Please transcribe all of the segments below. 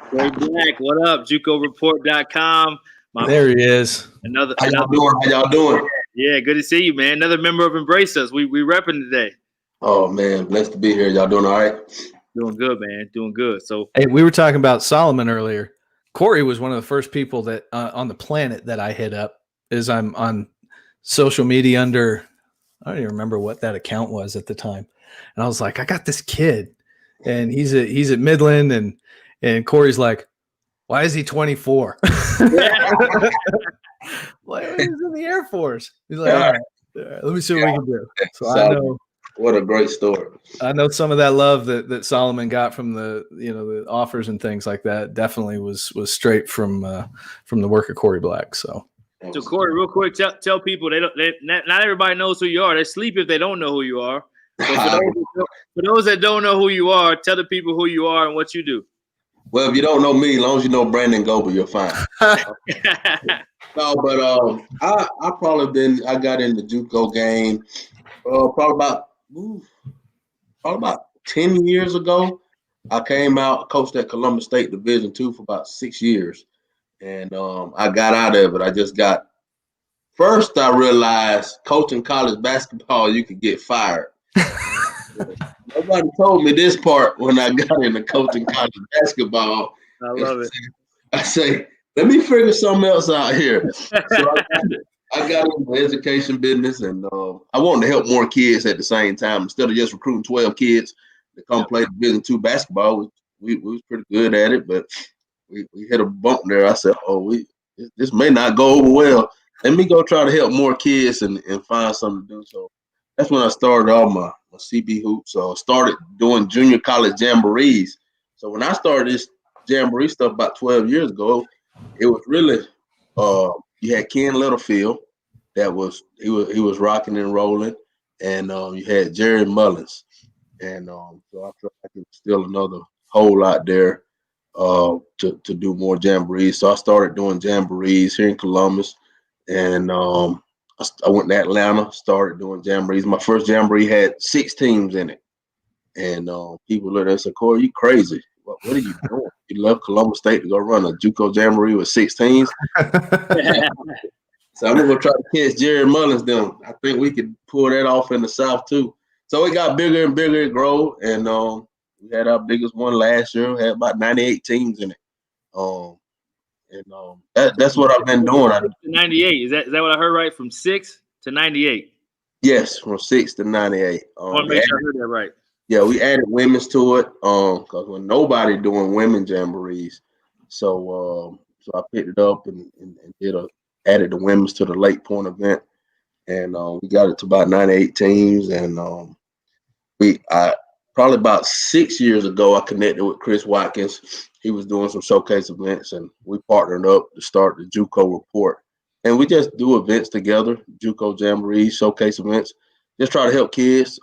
Corey Black, what up? JUCOReport.com. There he is. How y'all doing? How y'all doing? Yeah, good to see you, man. Another member of Embrace Us. We repping today. Oh man, blessed to be here. Y'all doing all right? Doing good, man. Doing good. So, hey, we were talking about Solomon earlier. Corey was one of the first people that on the planet that I hit up. Is I'm on social media under, I don't even remember what that account was at the time, and I was like, I got this kid, and he's at Midland, and Corey's like, why is he 24? Like, he's in the Air Force. He's like, all right, let me see what we can do. So I know. What a great story. I know some of that love that Solomon got from the offers and things like that definitely was straight from the work of Corey Black. So Corey, real quick, tell people not everybody knows who you are. They sleep if they don't know who you are. So for those that don't know who you are, tell the people who you are and what you do. Well, if you don't know me, as long as you know Brandon Goebel, you're fine. No, but I got in the JUCO game probably about 10 years ago. I came out, coached at Columbus State Division II for about 6 years. And I got out of it. First I realized coaching college basketball, you could get fired. Nobody told me this part when I got into coaching college basketball. I love it. I say, let me figure something else out here. So I got into the education business, and I wanted to help more kids at the same time. Instead of just recruiting 12 kids to come play Division II basketball, we was pretty good at it, but we hit a bump there. I said, this may not go over well. Let me go try to help more kids and find something to do. So that's when I started all my CB hoops. So I started doing junior college jamborees. So when I started this jamboree stuff about 12 years ago, it was really you had Ken Littlefield he was rocking and rolling, and you had Jerry Mullins, and so I felt like it was still another hole out there to do more jamborees. So I started doing jamborees here in Columbus, and I went to Atlanta, started doing jamborees. My first jamboree had 6 teams in it, and people looked at us and said, "Corey, you crazy? What are you doing? You left Columbus State to go run a JUCO jamboree with 6 teams?" So I'm gonna try to catch Jerry Mullins. Then I think we could pull that off in the South too. So it got bigger and bigger and grow, and we had our biggest one last year. We had about 98 teams in it. That's what I've been doing. 98. Is that what I heard right? From 6 to 98. Yes, from 6 to 98. I want to make sure I heard that right. Yeah, we added women's to it because when nobody doing women jamborees, so I picked it up and added the women's to the Lake Point event, and we got it to about 98 teams. And probably about 6 years ago, I connected with Chris Watkins. He was doing some showcase events, and we partnered up to start the JUCO Report. And we just do events together, JUCO jamborees, showcase events, just try to help kids.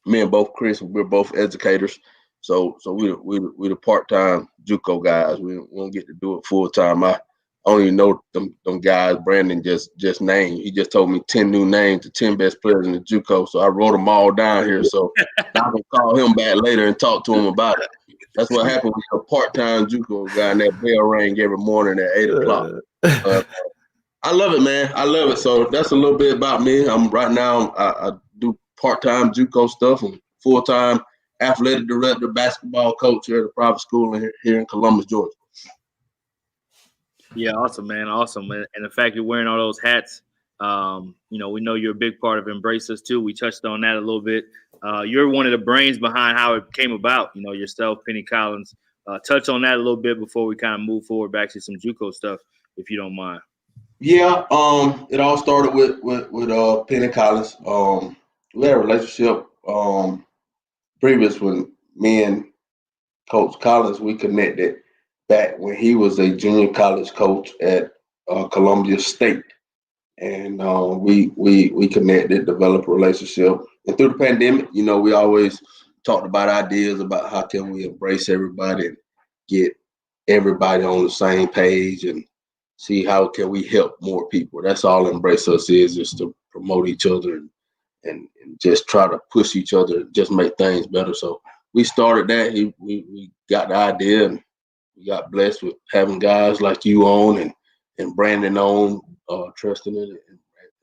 Me and both Chris, we're both educators, so we the part-time JUCO guys. We don't get to do it full-time. I don't even know them guys Brandon just named. He just told me 10 new names, the 10 best players in the JUCO. So I wrote them all down here. So I can call him back later and talk to him about it. That's what happened with a part-time JUCO guy, and that bell rang every morning at 8 o'clock. I love it, man. I love it. So that's a little bit about me. Right now I do part-time JUCO stuff and full-time athletic director, basketball coach here at a private school here in Columbus, Georgia. Yeah, awesome, man. Awesome. And the fact you're wearing all those hats, we know you're a big part of Embrace Us too. We touched on that a little bit. You're one of the brains behind how it came about, yourself, Penny Collins. Touch on that a little bit before we kind of move forward back to some JUCO stuff, if you don't mind. Yeah, it all started with Penny Collins. We had a relationship previous when me and Coach Collins, we connected back when he was a junior college coach at Columbia State, and we connected, developed a relationship. And through the pandemic, we always talked about ideas about how can we embrace everybody and get everybody on the same page and see how can we help more people. That's all Embrace Us is to promote each other and just try to push each other, just make things better. So we started that. We got the idea, and we got blessed with having guys like you on and Brandon on, trusting it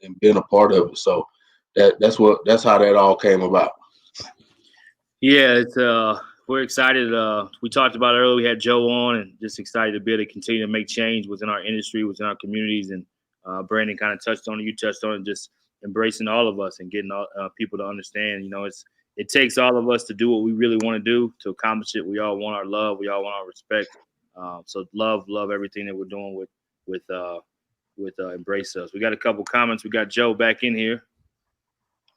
and being a part of it. So that's how that all came about. Yeah, it's we're excited. We talked about it earlier. We had Joe on, and just excited to be able to continue to make change within our industry, within our communities. And Brandon kind of touched on it. You touched on it, just embracing all of us and getting all, people to understand. You know, it takes all of us to do what we really want to do to accomplish it. We all want our love. We all want our respect. So love everything that we're doing with Embrace Us. We got a couple comments. We got Joe back in here.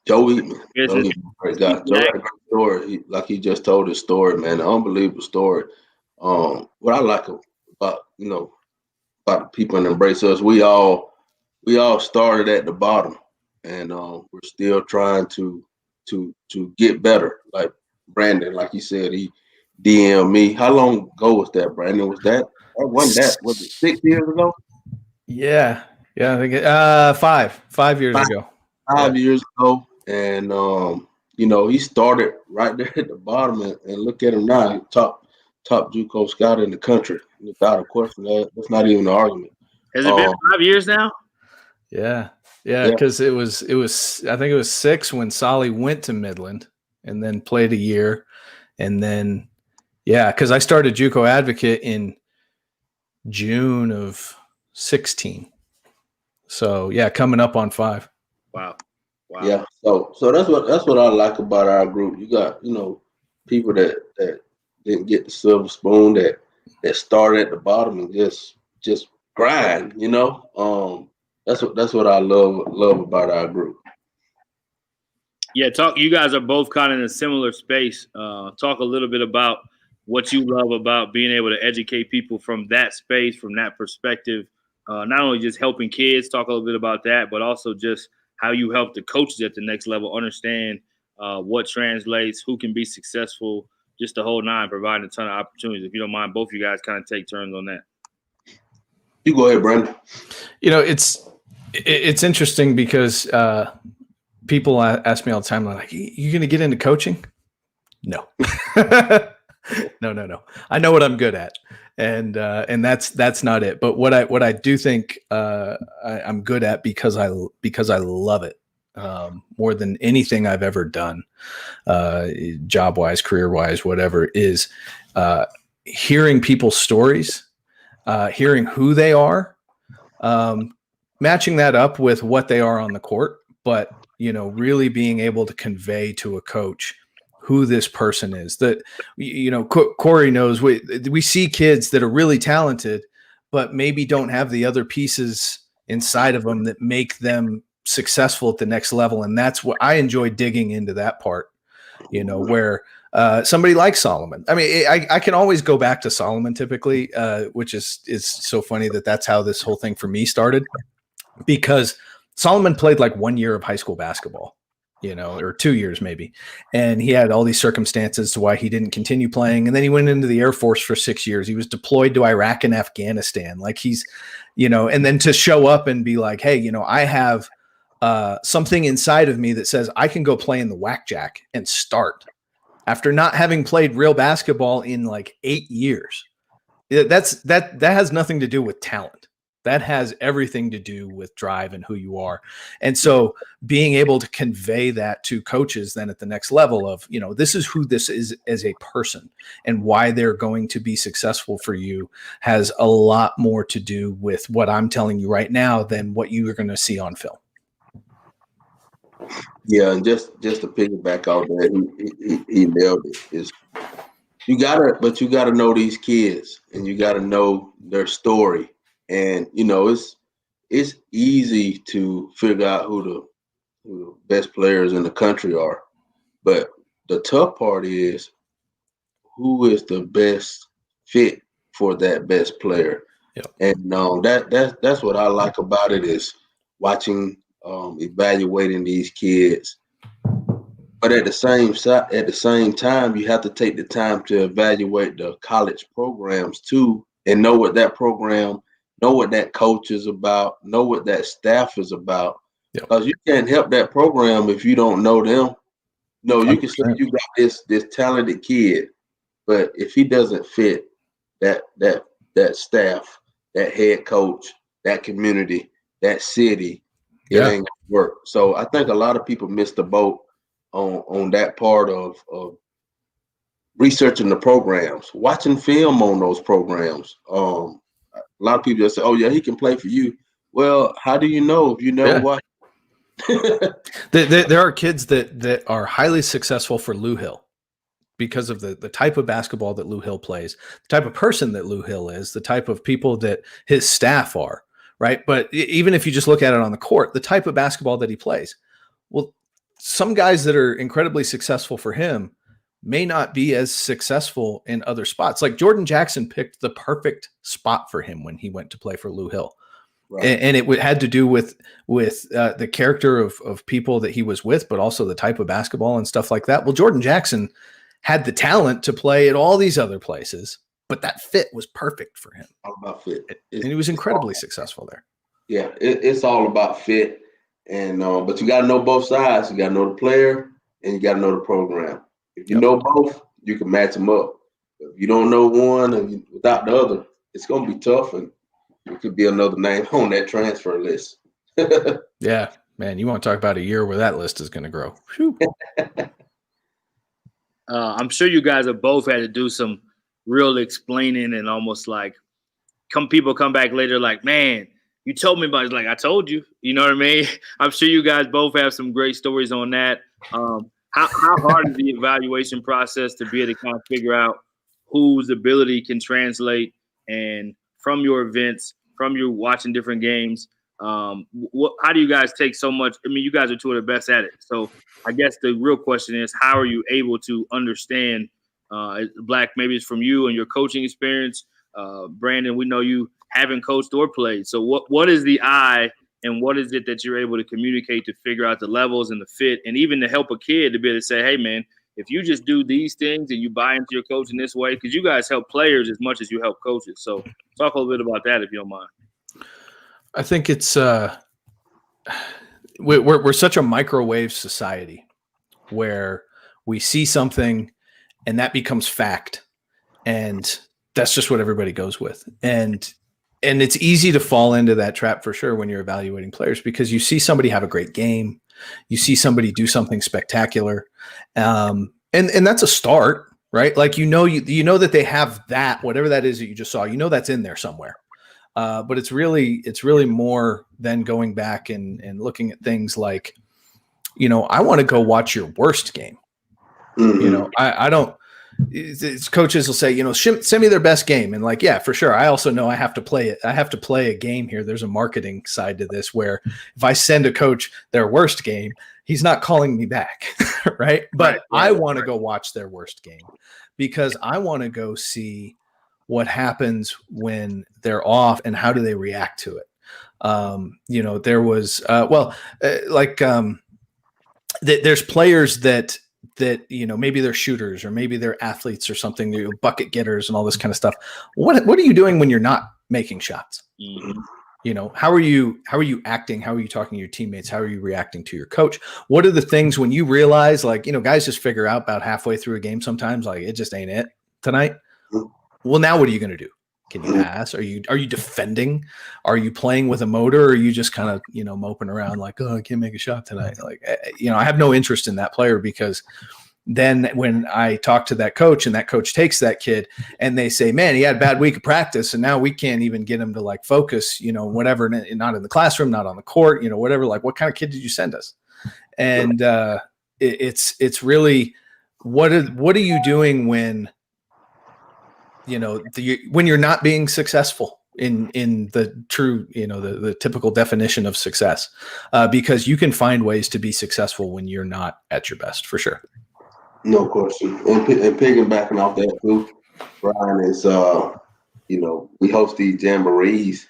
Joe Eatman. Joe Eatman, great guy. Joe had a great story. He just told his story, man. An unbelievable story. What I like about the people in Embrace Us, we all started at the bottom, and we're still trying to get better. Like Brandon, like you said, he DM'd me. How long ago was that, Brandon? Was it 6 years ago? Yeah, I think 5 years ago. 5 years ago, and he started right there at the bottom, and look at him now, top JUCO scout in the country, without a question. That's not even an argument. Has it been 5 years now? Yeah, because it was I think it was 6 when Solly went to Midland and then played a year, and then because I started JUCO Advocate in June of 16. So coming up on 5. Wow. Yeah. So that's what I like about our group. You got people that didn't get the silver spoon, that started at the bottom and just grind. That's what I love about our group. Yeah, you guys are both kind of in a similar space. Talk a little bit about what you love about being able to educate people from that space, from that perspective. Not only just helping kids, talk a little bit about that, but also just how you help the coaches at the next level understand what translates, who can be successful, just the whole nine, providing a ton of opportunities. If you don't mind, both of you guys kind of take turns on that. You go ahead, Brandon. It's interesting because people ask me all the time, like, you going to get into coaching? No. No. I know what I'm good at. And that's not it. But what I do think I'm good at because I love it more than anything I've ever done, job wise, career wise, whatever, is hearing people's stories, hearing who they are, matching that up with what they are on the court, but really being able to convey to a coach who this person is. That Corry knows we see kids that are really talented, but maybe don't have the other pieces inside of them that make them successful at the next level. And that's what I enjoy digging into, that part, where somebody like Solomon. I mean, I can always go back to Solomon typically, which is so funny that's how this whole thing for me started, because Solomon played like 1 year of high school basketball, or 2 years maybe. And he had all these circumstances to why he didn't continue playing. And then he went into the Air Force for 6 years. He was deployed to Iraq and Afghanistan. Like he's, and then to show up and be like, hey, I have something inside of me that says I can go play in the whack-jack and start after not having played real basketball in like 8 years. That has nothing to do with talent. That has everything to do with drive and who you are. And so being able to convey that to coaches then at the next level of, this is who this is as a person and why they're going to be successful for you has a lot more to do with what I'm telling you right now than what you are going to see on film. Yeah, and just to piggyback off that, he nailed it. Is you gotta know these kids, and you gotta know their story. And it's easy to figure out who the best players in the country are, but the tough part is who is the best fit for that best player. Yep. And that's what I like about it, is watching, evaluating these kids. But at the same time, you have to take the time to evaluate the college programs too, and know what that program. Know what that coach is about, know what that staff is about. Because you can't help that program if you don't know them. No, you can say you got this talented kid, but if he doesn't fit that staff, that head coach, that community, that city, it ain't gonna work. So I think a lot of people miss the boat on that part of researching the programs, watching film on those programs. A lot of people just say, "Oh yeah, he can play for you." Well, how do you know if you never watch? There are kids that are highly successful for Lou Hill because of the type of basketball that Lou Hill plays, the type of person that Lou Hill is, the type of people that his staff are, right? But even if you just look at it on the court, the type of basketball that he plays, well, some guys that are incredibly successful for him may not be as successful in other spots. Like Jordan Jackson picked the perfect spot for him when he went to play for Lou Hill. Right. And it had to do with the character of people that he was with, but also the type of basketball and stuff like that. Well, Jordan Jackson had the talent to play at all these other places, but that fit was perfect for him. All about fit. And he was incredibly successful there. Yeah, it's all about fit. And but you got to know both sides. You got to know the player and you got to know the program. If you know both, you can match them up. If you don't know one and without the other, it's going to be tough. And it could be another name on that transfer list. Yeah, man, you want to talk about a year where that list is going to grow. I'm sure you guys have both had to do some real explaining and almost like people come back later like, man, you told me about it. It's like, I told you. You know what I mean? I'm sure you guys both have some great stories on that. How hard is the evaluation process to be able to kind of figure out whose ability can translate and from your events, from your watching different games, how do you guys take so much? I mean, you guys are two of the best at it. So I guess the real question is, how are you able to understand, Black, maybe it's from you and your coaching experience. Brandon, we know you haven't coached or played. So what is the eye and what is it that you're able to communicate to figure out the levels and the fit and even to help a kid to be able to say, hey, man, if you just do these things and you buy into your coach in this way, because you guys help players as much as you help coaches. So talk a little bit about that if you don't mind. I think it's we're such a microwave society where we see something and that becomes fact, and that's just what everybody goes with. And it's easy to fall into that trap for sure when you're evaluating players, because you see somebody have a great game, you see somebody do something spectacular, and that's a start, right? Like you know that they have that, whatever that is that you just saw, that's in there somewhere. But it's really more than going back and looking at things like, I want to go watch your worst game. Mm-hmm. I don't. It's coaches will say, send me their best game, and like, yeah, for sure. I also know I have to play it. I have to play a game here. There's a marketing side to this where if I send a coach their worst game, he's not calling me back, right? But I want to go watch their worst game because I want to go see what happens when they're off and how do they react to it. There was there's players that maybe they're shooters or maybe they're athletes or something, bucket getters and all this kind of stuff. What are you doing when you're not making shots? Mm-hmm. How are you acting? How are you talking to your teammates? How are you reacting to your coach? What are the things when you realize, like, guys just figure out about halfway through a game sometimes, like, it just ain't it tonight. Well, now what are you going to do? Can you pass? Are you defending? Are you playing with a motor? Or are you just kind of, moping around like, oh, I can't make a shot tonight? Like, I have no interest in that player, because then when I talk to that coach and that coach takes that kid and they say, man, he had a bad week of practice and now we can't even get him to like focus, whatever, not in the classroom, not on the court, whatever, like, what kind of kid did you send us? And it's really, what are you doing when, when you're not being successful in the true, the typical definition of success, because you can find ways to be successful when you're not at your best, for sure. No question. And piggybacking off that too, Brian, is, we host these jamborees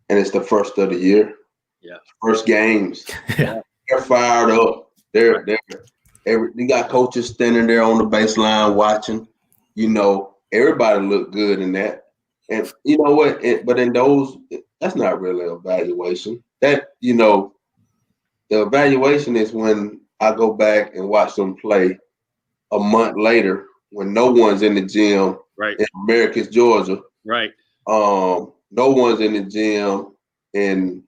and it's the first of the year. Yeah. First games. Yeah. They're fired up. You got coaches standing there on the baseline watching, everybody look good in that. And you know what? But in those, that's not really evaluation. That, the evaluation is when I go back and watch them play a month later when no one's in the gym Right. in Americus, Georgia. Right. No one's in the gym in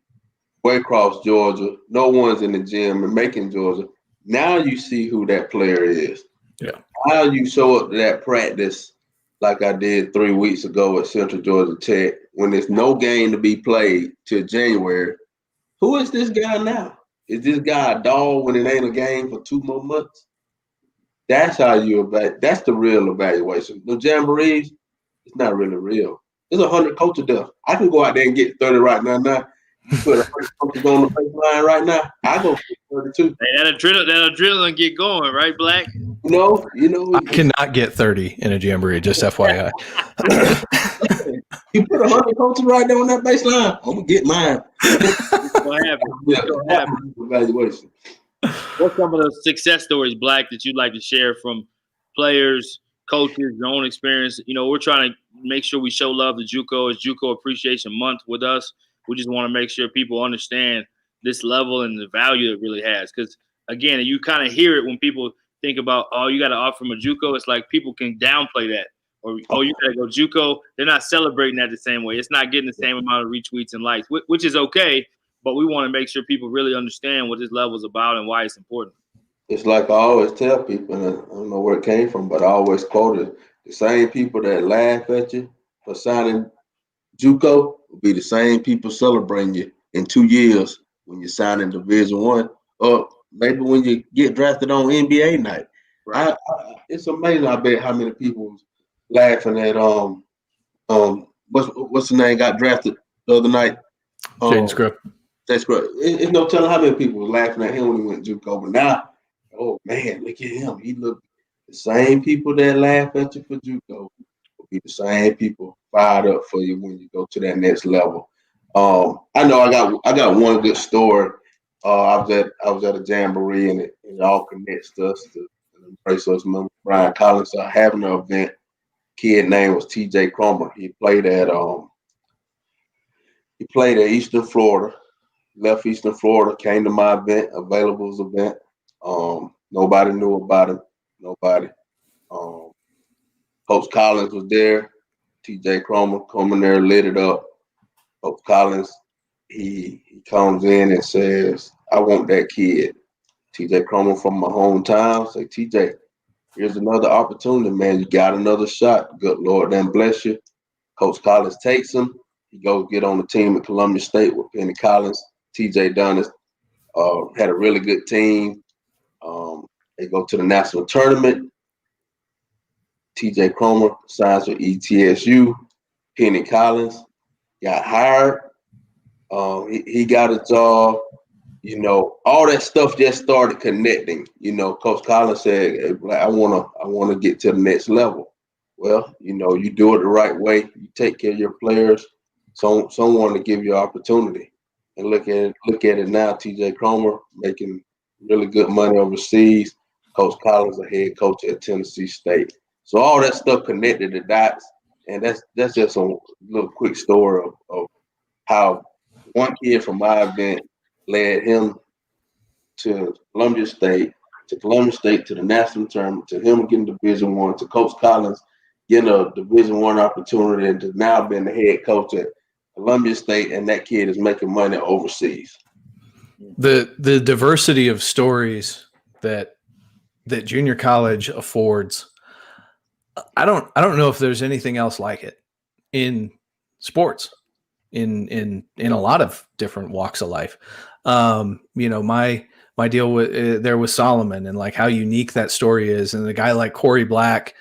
Waycross, Georgia. No one's in the gym in Macon, Georgia. Now you see who that player is. Yeah. How you show up to that practice like I did 3 weeks ago at Central Georgia Tech when there's no game to be played till January. Who is this guy now? Is this guy a dog when it ain't a game for 2 more months? That's how you evaluate. That's the real evaluation. The jamborees, it's not really real. There's 100 coaches there. I can go out there and get 30 right now. You put 100 coaches on the baseline right now. I go for 32. Hey, that adrenaline get going, right, Black? You know. I cannot get 30 in a jamboree, just FYI. You put 100 coaches right there on that baseline, I'm gonna get mine. What happened? Evaluation. What's some of the success stories, Black, that you'd like to share from players, coaches, your own experience? You know, we're trying to make sure we show love to JUCO. It's JUCO Appreciation Month with us. We just want to make sure people understand this level and the value it really has. Because, again, you kind of hear it when people think about, oh, you got to offer them a JUCO. It's like people can downplay that. Or, oh, you got to go JUCO. They're not celebrating that the same way. It's not getting the same amount of retweets and likes, which is okay. But we want to make sure people really understand what this level is about and why it's important. It's like I always tell people, and I don't know where it came from, but I always quote it. The same people that laugh at you for signing JUCO will be the same people celebrating you in 2 years when you're signing Division I, or maybe when you get drafted on NBA night. Right. It's amazing. I bet how many people laughing at what's the name got drafted the other night? Jaden Scrub. That's great. It's no telling how many people was laughing at him when he went to JUCO. But now, oh man, look at him. He looked the same people that laugh at you for JUCO will be the same people fired up for you when you go to that next level. I know I got one good story. I was at a jamboree and it all connects us to embrace us. Remember Brian Collins having an event. Kid name was TJ Cromer. He played at Eastern Florida. Left Eastern Florida, came to my event, Availables event. Nobody knew about him. Nobody. Coach Collins was there. TJ Cromer coming there, lit it up. Coach Collins, he comes in and says, I want that kid. TJ Cromer from my hometown. Say, TJ, here's another opportunity, man. You got another shot. Good Lord, then bless you. Coach Collins takes him. He goes get on the team at Columbia State with Penny Collins. TJ Dunn had a really good team. They go to the national tournament. TJ Cromer signs with ETSU. Penny Collins got hired. He got a job. You know, all that stuff just started connecting. You know, Coach Collins said, hey, I wanna get to the next level. Well, you know, you do it the right way. You take care of your players. Someone to give you opportunity. And look at it now. TJ Cromer making really good money overseas. Coach Collins, a head coach at Tennessee State. So all that stuff connected the dots, and that's just a little quick story of how one kid from my event led him to Columbia State to the national tournament, to him getting Division I, to Coach Collins getting a Division I opportunity, and to now being the head coach at Columbia State, and that kid is making money overseas. The diversity of stories that junior college affords, I don't know if there's anything else like it in sports, in a lot of different walks of life. You know, my deal with there with Solomon and like how unique that story is, and a guy like Corry Black,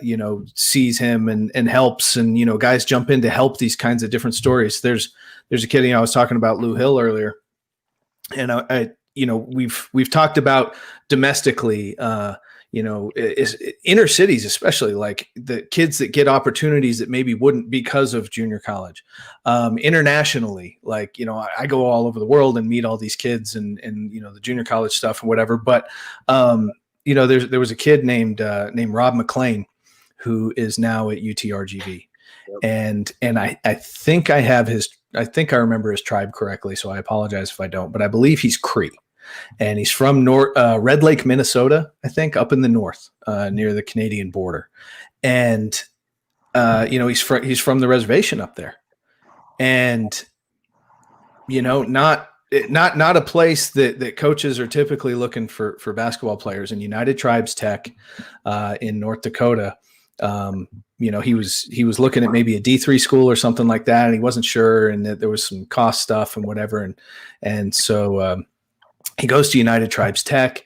you know, sees him and helps, and, you know, guys jump in to help these kinds of different stories. There's a kid, you know, I was talking about Lou Hill earlier, and I you know, we've talked about domestically, you know, inner cities, especially like the kids that get opportunities that maybe wouldn't because of junior college. Internationally, like, you know, I go all over the world and meet all these kids and you know, the junior college stuff and whatever. But you know, there was a kid named Rob McLean who is now at UTRGV. Yep. And I think I remember his tribe correctly, so I apologize if I don't, but I believe he's Cree. and he's from Red Lake, Minnesota, I think, up in the north, near the Canadian border. And he's from the reservation up there, and not a place that coaches are typically looking for basketball players. In United Tribes Tech in North Dakota, he was looking at maybe a D3 school or something like that, and he wasn't sure, and that there was some cost stuff and whatever, and so he goes to United Tribes Tech,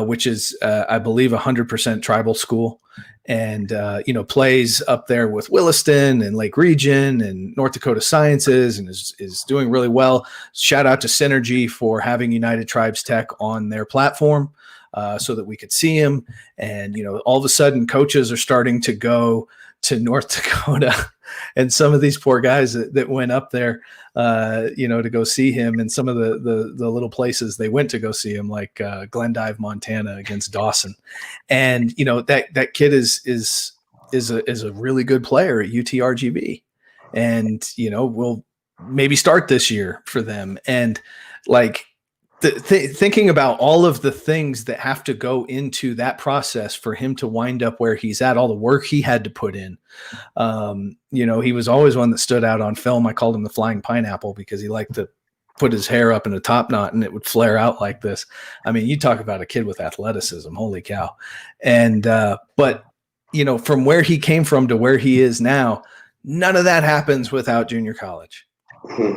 which is I believe 100% tribal school, and plays up there with Williston and Lake Region and North Dakota Sciences, and is doing really well. Shout out to Synergy for having United Tribes Tech on their platform, so that we could see him. And all of a sudden, coaches are starting to go to North Dakota, and some of these poor guys that went up there, to go see him, and some of the little places they went to go see him, like Glendive, Montana, against Dawson. And that kid is a really good player at UTRGV, and will maybe start this year for them. And like thinking about all of the things that have to go into that process for him to wind up where he's at, all the work he had to put in. He was always one that stood out on film. I called him the flying pineapple because he liked to put his hair up in a top knot and it would flare out like this. I mean, you talk about a kid with athleticism, holy cow. And, but from where he came from to where he is now, none of that happens without junior college.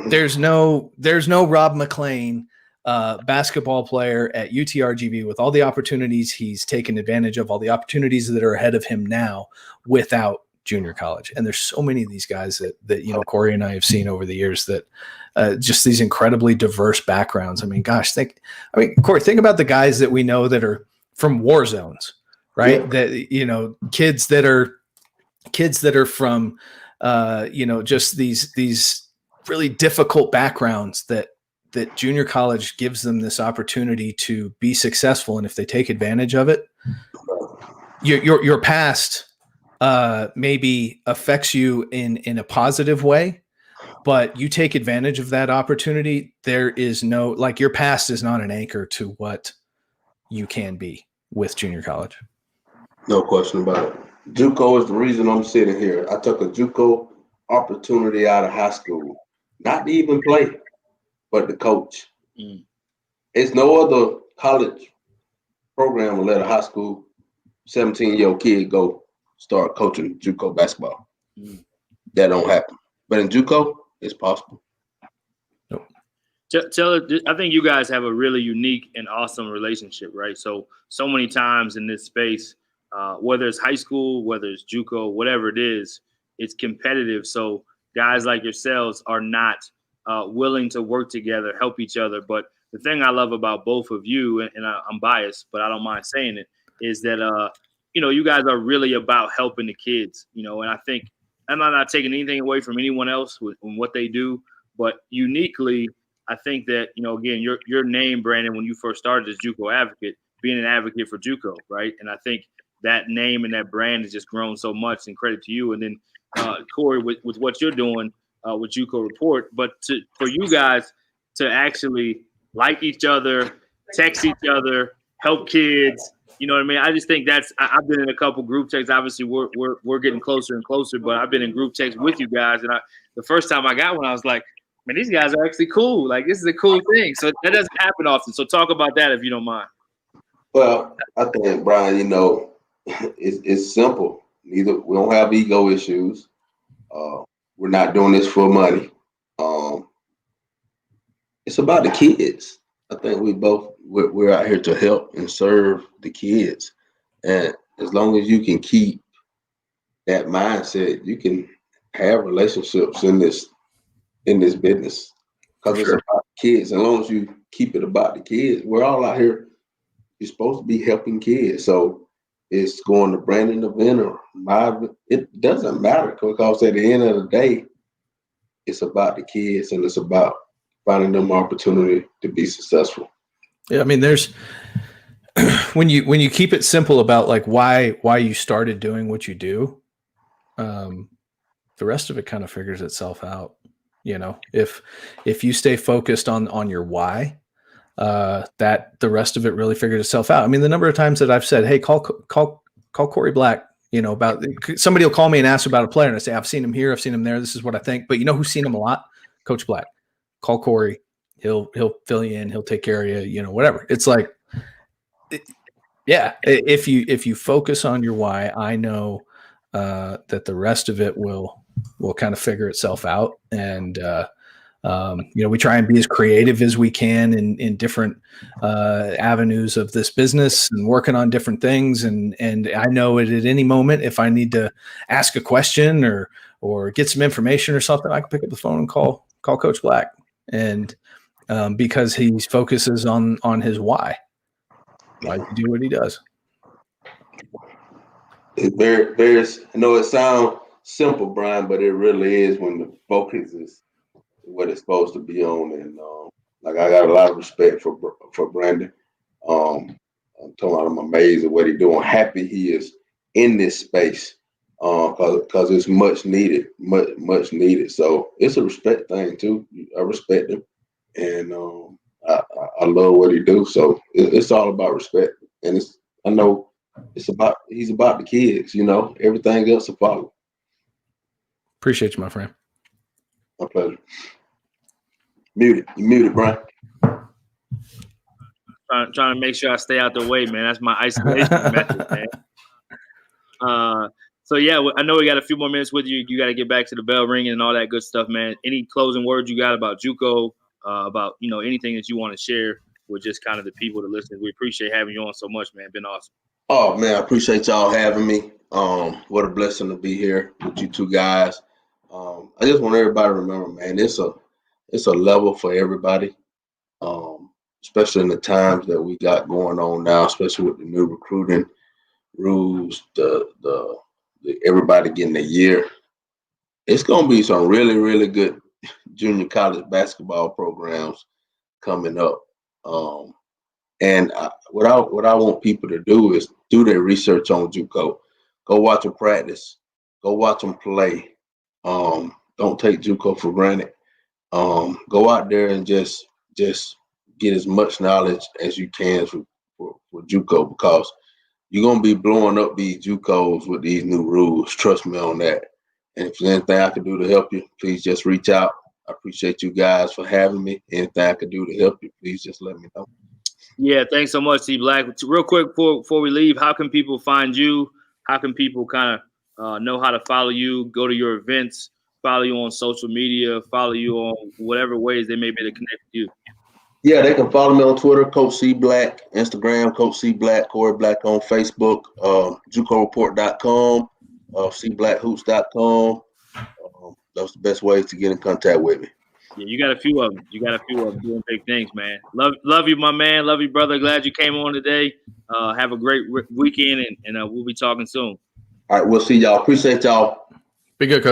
There's no Rob McClain, basketball player at UTRGV with all the opportunities he's taken advantage of, all the opportunities that are ahead of him now, without junior college. And there's so many of these guys that Corry and I have seen over the years, that just these incredibly diverse backgrounds. I mean, gosh, Corry, think about the guys that we know that are from war zones, right? Yeah. That kids that are from just these really difficult backgrounds that junior college gives them this opportunity to be successful. And if they take advantage of it, your past maybe affects you in a positive way, but you take advantage of that opportunity. There is your past is not an anchor to what you can be with junior college. No question about it. JUCO is the reason I'm sitting here. I took a JUCO opportunity out of high school, not to even play, but to coach. It's no other college program will let a high school 17-year-old kid go start coaching JUCO basketball. That don't happen. But in JUCO, it's possible. Nope. I think you guys have a really unique and awesome relationship, right? So many times in this space, whether it's high school, whether it's JUCO, whatever it is, it's competitive. So guys like yourselves are not willing to work together, help each other. But the thing I love about both of you, and I'm biased, but I don't mind saying it, is that, you guys are really about helping the kids, and I think I'm not taking anything away from anyone else with what they do, but uniquely, I think that, again, your name, Brandon, when you first started as JUCO advocate, being an advocate for JUCO, right? And I think that name and that brand has just grown so much, and credit to you. And then Corry, with what you're doing with JUCO Report, but for you guys to actually like each other, text each other, help kids, you know what I mean? I just think I've been in a couple group texts. Obviously, we're getting closer and closer, but I've been in group texts with you guys, and the first time I got one, I was like, man, these guys are actually cool. Like, this is a cool thing. So that doesn't happen often. So talk about that if you don't mind. Well, I think, Brian, it's simple. We don't have ego issues. We're not doing this for money. It's about the kids. I think we're out here to help and serve the kids. And as long as you can keep that mindset, you can have relationships in this business, because it's about kids. As long as you keep it about the kids, we're all out here. You're supposed to be helping kids. So it's going to Brandon event or my, it doesn't matter, because at the end of the day, it's about the kids, and it's about finding them opportunity to be successful. Yeah, I mean, there's when you keep it simple about like why you started doing what you do, the rest of it kind of figures itself out. If you stay focused on your why, that the rest of it really figured itself out. I mean, the number of times that I've said, "Hey, call Corry Black," about somebody will call me and ask about a player, and I say, "I've seen him here, I've seen him there. This is what I think." But you know who's seen him a lot? Coach Black. Call Corry. He'll fill you in. He'll take care of you. Whatever. It's like, yeah. If you focus on your why, I know that the rest of it will kind of figure itself out. And we try and be as creative as we can in different avenues of this business and working on different things. And I know at any moment, if I need to ask a question or get some information or something, I can pick up the phone and call Coach Black. And because he focuses on his why he do what he does. It's very, very, I know it sounds simple, Brian, but it really is when the focus is what it's supposed to be on. And I got a lot of respect for Brandon. I'm amazed at what he's doing. Happy he is in this space because it's much needed. So it's a respect thing too. I respect him, and I love what he do. So it's all about respect, and he's about the kids. Everything else will follow. Appreciate you, my friend. My pleasure. You muted, Brian. Trying to make sure I stay out the way, man. That's my isolation method, man. So yeah, I know we got a few more minutes with you. You got to get back to the bell ringing and all that good stuff, man. Any closing words you got about JUCO, about anything that you want to share with just kind of the people that listen? We appreciate having you on so much, man. Been awesome. Oh man, I appreciate y'all having me. What a blessing to be here with you two guys. I just want everybody to remember, man, it's a level for everybody, especially in the times that we got going on now, especially with the new recruiting rules, the everybody getting a year. It's gonna be some really, really good junior college basketball programs coming up. And what I want people to do is do their research on JUCO. Go watch them practice. Go watch them play. Don't take JUCO for granted. Go out there and just get as much knowledge as you can for JUCO, because you're gonna be blowing up these JUCOs with these new rules. Trust me on that. And if there's anything I can do to help you, please just reach out. I appreciate you guys for having me. Anything I can do to help you, please just let me know. Yeah, thanks so much, T Black. Real quick before we leave, how can people find you? How can people kind of know how to follow you, go to your events, follow you on social media, follow you on whatever ways they may be to connect with you? Yeah, they can follow me on Twitter, Coach C Black, Instagram, Coach C Black, Corry Black on Facebook, JUCOreport.com, cblackhoops.com. Those are the best ways to get in contact with me. Yeah, you got a few of them. Doing big things, man. Love you, my man. Love you, brother. Glad you came on today. Have a great weekend, and we'll be talking soon. All right, we'll see y'all. Appreciate y'all. Be good, Coach.